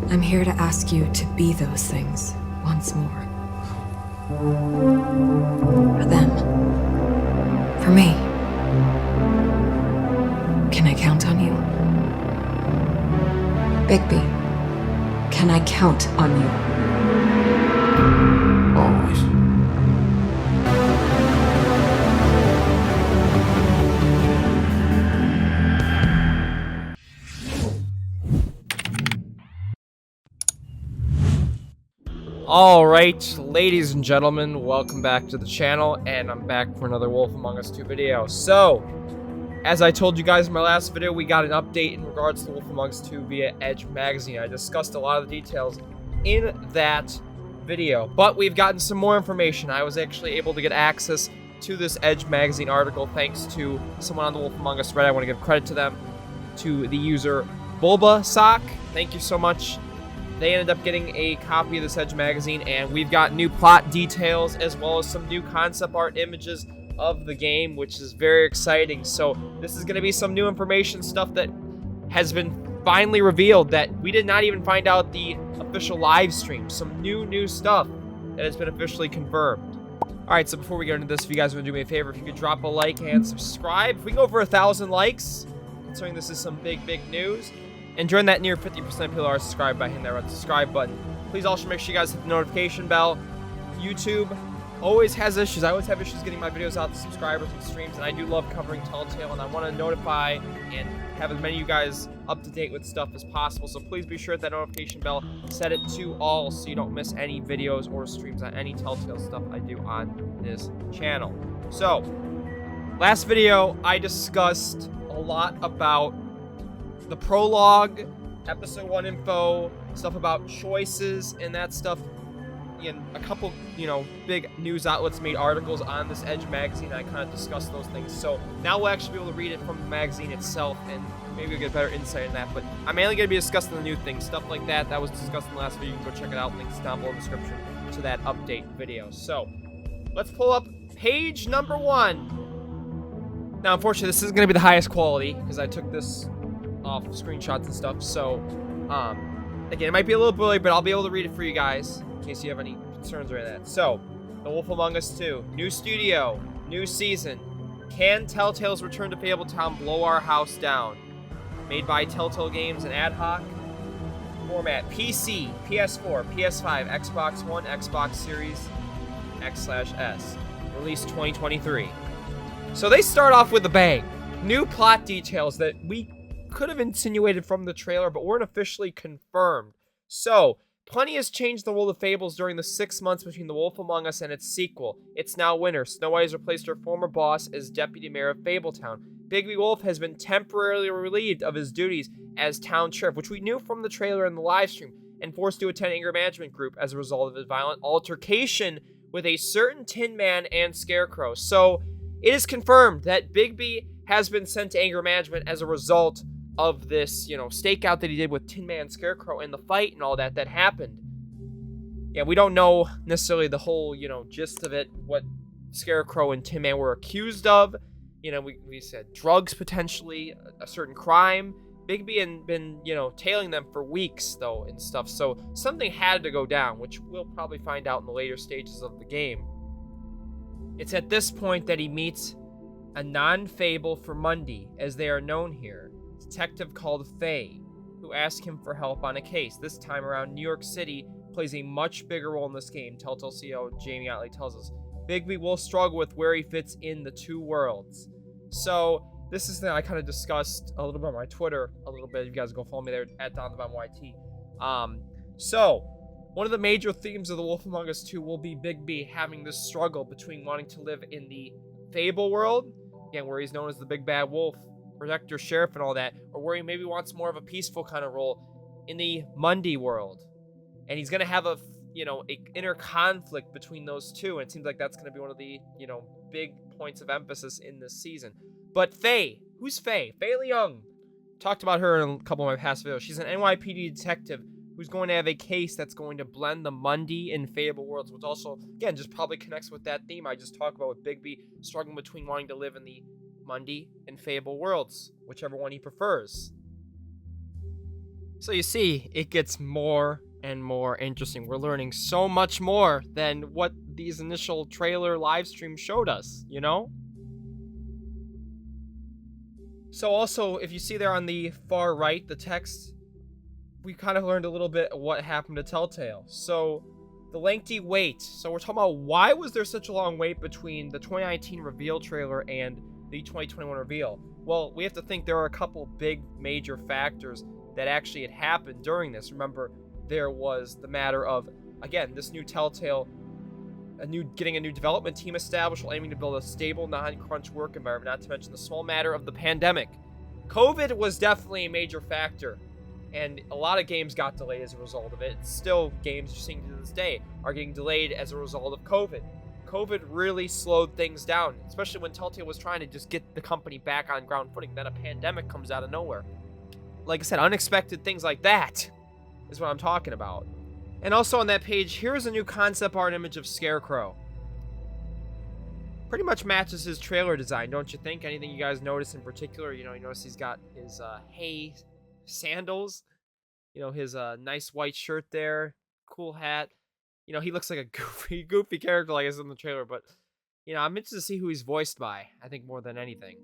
I'm here to ask you to be those things once more. For them. For me. Can I count on you? Bigby, can I count on you? Always. Alright, ladies and gentlemen, welcome back to the channel, and I'm back for another Wolf Among Us 2 video. So, as I told you guys in my last video, we got an update in regards to Wolf Among Us 2 via Edge Magazine. I discussed a lot of the details in that video, but we've gotten some more information. I was actually able to get access to this Edge Magazine article thanks to someone on the Wolf Among Us Reddit. I want to give credit to them, to the user Bulbasock. Thank you so much. They ended up getting a copy of this Edge magazine, and we've got new plot details as well as some new concept art images of the game, which is very exciting. So this is going to be some new information, stuff that has been finally revealed that we did not even find out the official live stream. Some new stuff that has been officially confirmed. Alright, so before we get into this, if you guys want to do me a favor, if you could drop a like and subscribe. If we can go over 1,000 likes, considering this is some big news, and join that near 50% of people are subscribed by hitting that red subscribe button. Please also make sure you guys hit the notification bell. YouTube always has issues. I always have issues getting my videos out to subscribers and streams, and I do love covering Telltale, and I want to notify and have as many of you guys up to date with stuff as possible. So please be sure to hit that notification bell, set it to all so you don't miss any videos or streams on any Telltale stuff I do on this channel. So, last video I discussed a lot about the prologue, episode 1 info, stuff about choices and that stuff. And a couple, big news outlets made articles on this Edge magazine. I kind of discussed those things. So now we'll actually be able to read it from the magazine itself, and maybe we'll get better insight in that. But I'm mainly going to be discussing the new things, stuff like that. That was discussed in the last video. You can go check it out. Links down below in the description to that update video. So let's pull up page number 1. Now, unfortunately, this isn't going to be the highest quality because I took this off screenshots and stuff, so again, it might be a little blurry, but I'll be able to read it for you guys in case you have any concerns or that. So, The Wolf Among Us 2, new studio, new season. Can Telltale's return to Fabletown blow our house down? Made by Telltale Games and ad hoc format: PC, PS4, PS5, Xbox One, Xbox Series X/S. Release 2023. So they start off with a bang. New plot details that we could have insinuated from the trailer, but weren't officially confirmed. So, plenty has changed in the world of Fables during the 6 months between The Wolf Among Us and its sequel. It's now winter. Snow White has replaced her former boss as deputy mayor of Fabletown. Bigby Wolf has been temporarily relieved of his duties as town sheriff, which we knew from the trailer and the live stream, and forced to attend anger management group as a result of his violent altercation with a certain Tin Man and Scarecrow. So, it is confirmed that Bigby has been sent to anger management as a result of this, stakeout that he did with Tin Man, Scarecrow, and the fight and all that happened. Yeah, we don't know necessarily the whole, gist of it, what Scarecrow and Tin Man were accused of. We said drugs potentially, a certain crime. Bigby had been, tailing them for weeks, though, and stuff. So something had to go down, which we'll probably find out in the later stages of the game. It's at this point that he meets a non-Fable for Monday, as they are known here. Detective called Faye, who asked him for help on a case. This time around, New York City plays a much bigger role in this game, Telltale CEO Jamie Otley tells us. Bigby will struggle with where he fits in the two worlds. So, this is the I kind of discussed a little bit on my Twitter, a little bit. You guys go follow me there at DomTheBomb. So, one of the major themes of The Wolf Among Us 2 will be Bigby having this struggle between wanting to live in the Fable world, again, where he's known as the Big Bad Wolf, protector, sheriff, and all that, or where he maybe wants more of a peaceful kind of role in the Monday world. And he's going to have a inner conflict between those two, and it seems like that's going to be one of the, big points of emphasis in this season. But Faye, who's Faye? Faye Leung. Talked about her in a couple of my past videos. She's an NYPD detective who's going to have a case that's going to blend the Monday and Fable worlds, which also, again, just probably connects with that theme I just talked about with Bigby struggling between wanting to live in the Monday and Fable worlds, whichever one he prefers. So you see, it gets more and more interesting. We're learning so much more than what these initial trailer live streams showed us, you know? So also, if you see there on the far right, the text, we kind of learned a little bit of what happened to Telltale. So, the lengthy wait. So we're talking about why was there such a long wait between the 2019 reveal trailer and the 2021 reveal? Well, we have to think there are a couple big major factors that actually had happened during this. Remember, there was the matter of, again, this new Telltale, getting a new development team established while aiming to build a stable, non-crunch work environment, not to mention the small matter of the pandemic. COVID was definitely a major factor, and a lot of games got delayed as a result of it. Still, games you're seeing to this day are getting delayed as a result of COVID. COVID really slowed things down, especially when Telltale was trying to just get the company back on ground footing. Then a pandemic comes out of nowhere. Like I said, unexpected things like that is what I'm talking about. And also on that page, here's a new concept art image of Scarecrow. Pretty much matches his trailer design, don't you think? Anything you guys notice in particular? You know, you notice he's got his hay sandals. You know, his nice white shirt there. Cool hat. You know, he looks like a goofy character like is in the trailer. But, you know, I'm interested to see who he's voiced by. I think more than anything.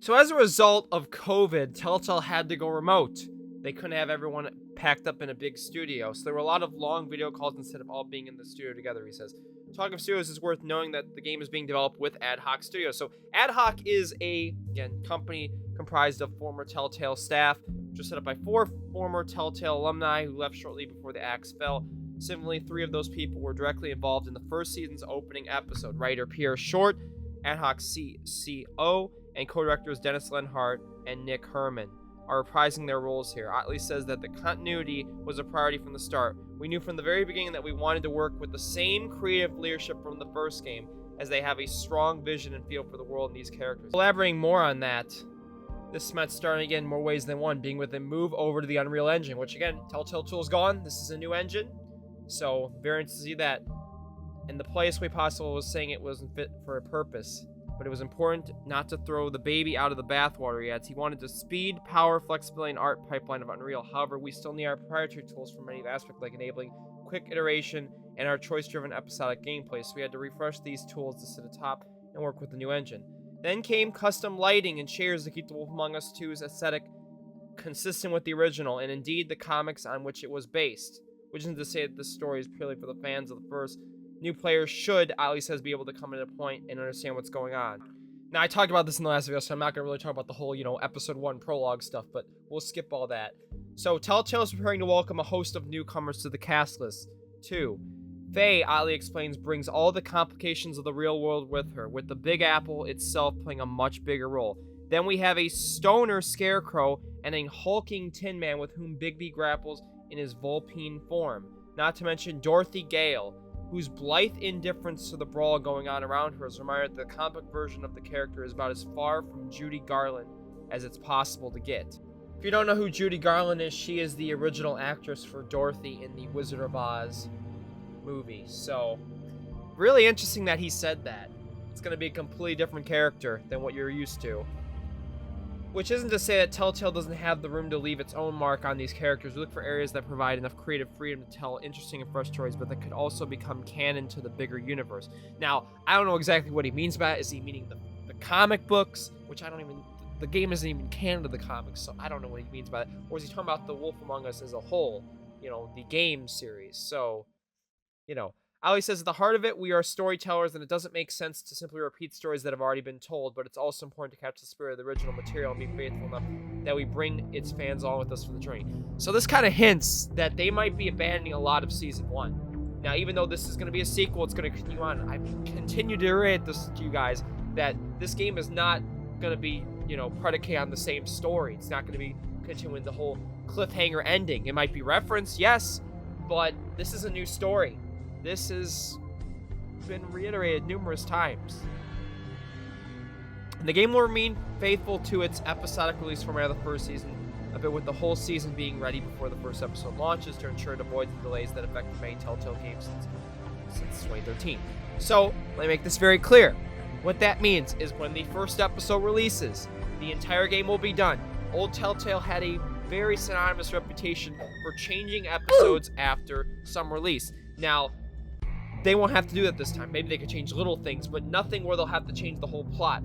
So as a result of COVID, Telltale had to go remote. They couldn't have everyone packed up in a big studio, so there were a lot of long video calls instead of all being in the studio together, he says. Talking of studios, is worth knowing that the game is being developed with Ad Hoc Studios. So Ad Hoc is a, again, company comprised of former Telltale staff, which was set up by 4 former Telltale alumni who left shortly before the axe fell. Similarly, 3 of those people were directly involved in the first season's opening episode. Writer Pierre Short, Ad Hoc CCO, and co-directors Dennis Lenhart and Nick Herman are reprising their roles here. Otley says that the continuity was a priority from the start. We knew from the very beginning that we wanted to work with the same creative leadership from the first game, as they have a strong vision and feel for the world and these characters. Elaborating more on that, this meant starting again in more ways than one, being with a move over to the Unreal Engine, which again, Telltale Tool's gone. This is a new engine, so very interested to see that. In the playest way possible was saying it wasn't fit for a purpose. But it was important not to throw the baby out of the bathwater yet. He wanted the speed, power, flexibility, and art pipeline of Unreal. However, we still need our proprietary tools for many aspects, like enabling quick iteration and our choice-driven episodic gameplay. So we had to refresh these tools to sit atop and work with the new engine. Then came custom lighting and chairs to keep The Wolf Among Us 2's aesthetic consistent with the original, and indeed the comics on which it was based. Which isn't to say that this story is purely for the fans of the first. New players should, Ali says, be able to come at a point and understand what's going on. Now, I talked about this in the last video, so I'm not going to really talk about the whole, episode 1 prologue stuff, but we'll skip all that. So, Telltale is preparing to welcome a host of newcomers to the cast list. 2. Faye, Ali explains, brings all the complications of the real world with her, with the Big Apple itself playing a much bigger role. Then we have a stoner Scarecrow and a hulking Tin Man with whom Bigby grapples in his Vulpine form. Not to mention Dorothy Gale, whose blithe indifference to the brawl going on around her is a reminder that the comic version of the character is about as far from Judy Garland as it's possible to get. If you don't know who Judy Garland is, she is the original actress for Dorothy in the Wizard of Oz movie. So, really interesting that he said that. It's going to be a completely different character than what you're used to. Which isn't to say that Telltale doesn't have the room to leave its own mark on these characters. We look for areas that provide enough creative freedom to tell interesting and fresh stories, but that could also become canon to the bigger universe. Now, I don't know exactly what he means by that. Is he meaning the comic books? Which I don't even... The game isn't even canon to the comics, so I don't know what he means by that. Or is he talking about The Wolf Among Us as a whole? The game series. So, Ali says, at the heart of it, we are storytellers, and it doesn't make sense to simply repeat stories that have already been told, but it's also important to capture the spirit of the original material and be faithful enough that we bring its fans along with us for the journey. So this kind of hints that they might be abandoning a lot of Season 1. Now, even though this is going to be a sequel, it's going to continue on. I continue to reiterate this to you guys, that this game is not going to be, predicated on the same story. It's not going to be continuing the whole cliffhanger ending. It might be referenced, yes, but this is a new story. This has been reiterated numerous times. And the game will remain faithful to its episodic release format of the first season, a bit with the whole season being ready before the first episode launches to ensure it avoids the delays that affect the main Telltale Games since 2013. So, let me make this very clear. What that means is when the first episode releases, the entire game will be done. Old Telltale had a very synonymous reputation for changing episodes after some release. Now, they won't have to do that this time. Maybe they could change little things, but nothing where they'll have to change the whole plot.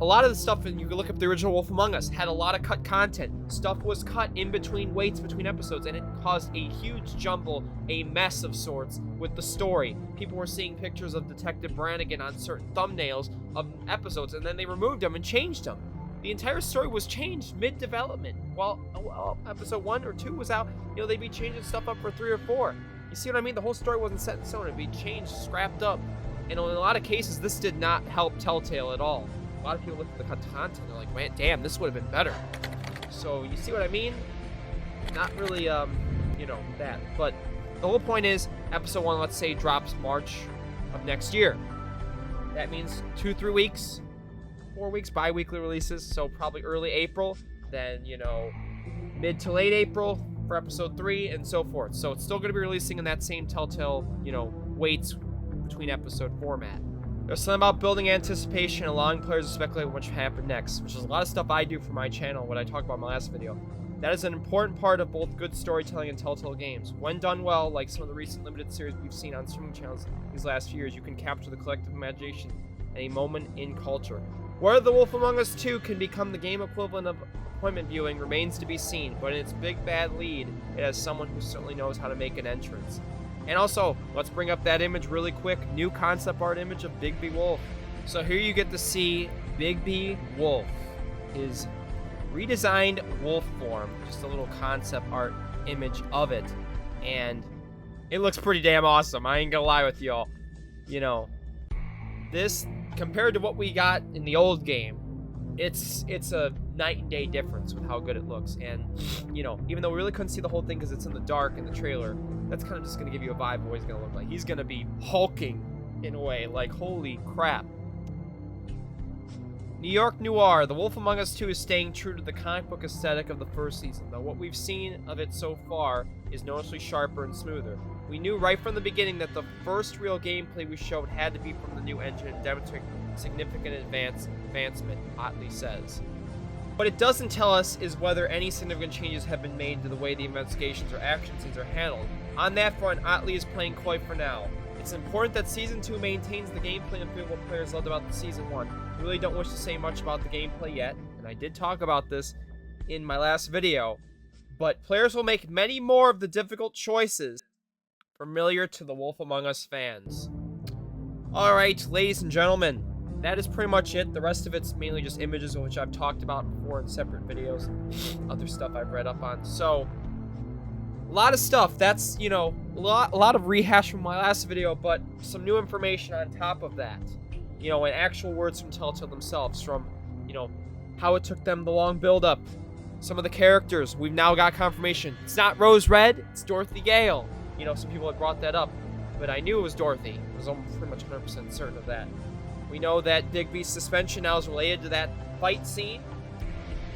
A lot of the stuff, and you can look up the original Wolf Among Us, had a lot of cut content. Stuff was cut in between waits between episodes, and it caused a huge jumble, a mess of sorts with the story. People were seeing pictures of Detective Brannigan on certain thumbnails of episodes, and then they removed them and changed them. The entire story was changed mid-development. While episode 1 or 2 was out, they'd be changing stuff up for 3 or 4. You see what I mean? The whole story wasn't set in stone. It'd be changed, scrapped up. And in a lot of cases, this did not help Telltale at all. A lot of people look at the cut content and they're like, man, damn, this would have been better. So, you see what I mean? Not really, that. But the whole point is, episode 1, let's say, drops March of next year. That means 2-3 weeks, 4 weeks, bi-weekly releases, so probably early April. Then, mid to late April for episode 3, and so forth. So it's still going to be releasing in that same Telltale, waits between episode format. There's something about building anticipation, allowing players to speculate what should happen next, which is a lot of stuff I do for my channel, what I talked about in my last video. That is an important part of both good storytelling and Telltale Games. When done well, like some of the recent limited series we've seen on streaming channels these last few years, you can capture the collective imagination and a moment in culture. Whether The Wolf Among Us 2 can become the game equivalent of appointment viewing remains to be seen, but in its big bad lead, it has someone who certainly knows how to make an entrance. And also, let's bring up that image really quick, new concept art image of Bigby Wolf. So here you get to see Bigby Wolf, his redesigned wolf form, just a little concept art image of it, and it looks pretty damn awesome. I ain't gonna lie with y'all. This, compared to what we got in the old game, it's a night and day difference with how good it looks. And even though we really couldn't see the whole thing because it's in the dark in the trailer, that's kind of just gonna give you a vibe of what he's gonna look like. He's gonna be hulking in a way, like holy crap. New York Noir. The Wolf Among Us 2 is staying true to the comic book aesthetic of the first season, though what we've seen of it so far is noticeably sharper and smoother. We knew right from the beginning that the first real gameplay we showed had to be from the new engine and demonstrate significant advancement, Otley says. What it doesn't tell us is whether any significant changes have been made to the way the investigations or action scenes are handled. On that front, Otley is playing coy for now. It's important that Season 2 maintains the gameplay and feel what players loved about the Season 1. I really don't wish to say much about the gameplay yet, and I did talk about this in my last video, but players will make many more of the difficult choices familiar to the Wolf Among Us fans. Alright, ladies and gentlemen, that is pretty much it. The rest of it's mainly just images, which I've talked about before in separate videos, other stuff I've read up on. So, a lot of stuff. That's, a lot of rehash from my last video, but some new information on top of that. And actual words from Telltale themselves, from, how it took them the long build-up. Some of the characters, we've now got confirmation. It's not Rose Red, it's Dorothy Gale. Some people had brought that up, but I knew it was Dorothy. I was almost pretty much 100% certain of that. We know that Digby's suspension now is related to that fight scene.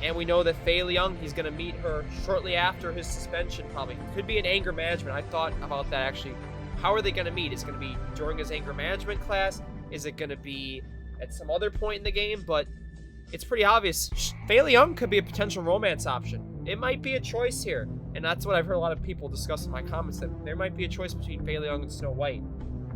And we know that Faye Young, he's going to meet her shortly after his suspension, probably. Could be in anger management. I thought about that, actually. How are they going to meet? Is it going to be during his anger management class? Is it going to be at some other point in the game? But it's pretty obvious. Faye Young could be a potential romance option. It might be a choice here. And that's what I've heard a lot of people discuss in my comments, that there might be a choice between Faye Young and Snow White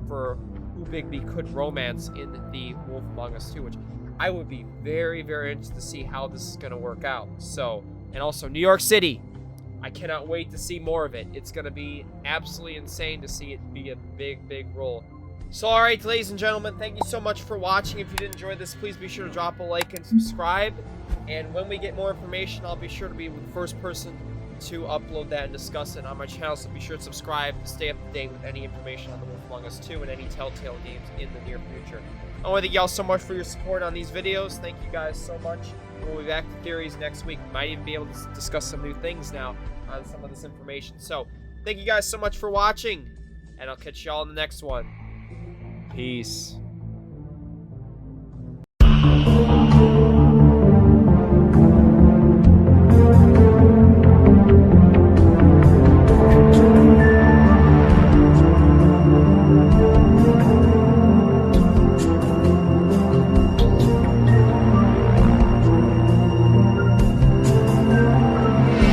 for who Bigby could romance in the Wolf Among Us 2, which I would be very, very interested to see how this is going to work out. So, and also New York City. I cannot wait to see more of it. It's going to be absolutely insane to see it be a big, big role. So, alright, ladies and gentlemen, thank you so much for watching. If you did enjoy this, please be sure to drop a like and subscribe. And when we get more information, I'll be sure to be the first person to upload that and discuss it on my channel, so be sure to subscribe to stay up to date with any information on The Wolf Among Us 2 and any Telltale games in the near future. I want to thank y'all so much for your support on these videos. Thank you guys so much. We'll be back to theories next week. Might even be able to discuss some new things now on some of this information. So, thank you guys so much for watching, and I'll catch y'all in the next one. Peace.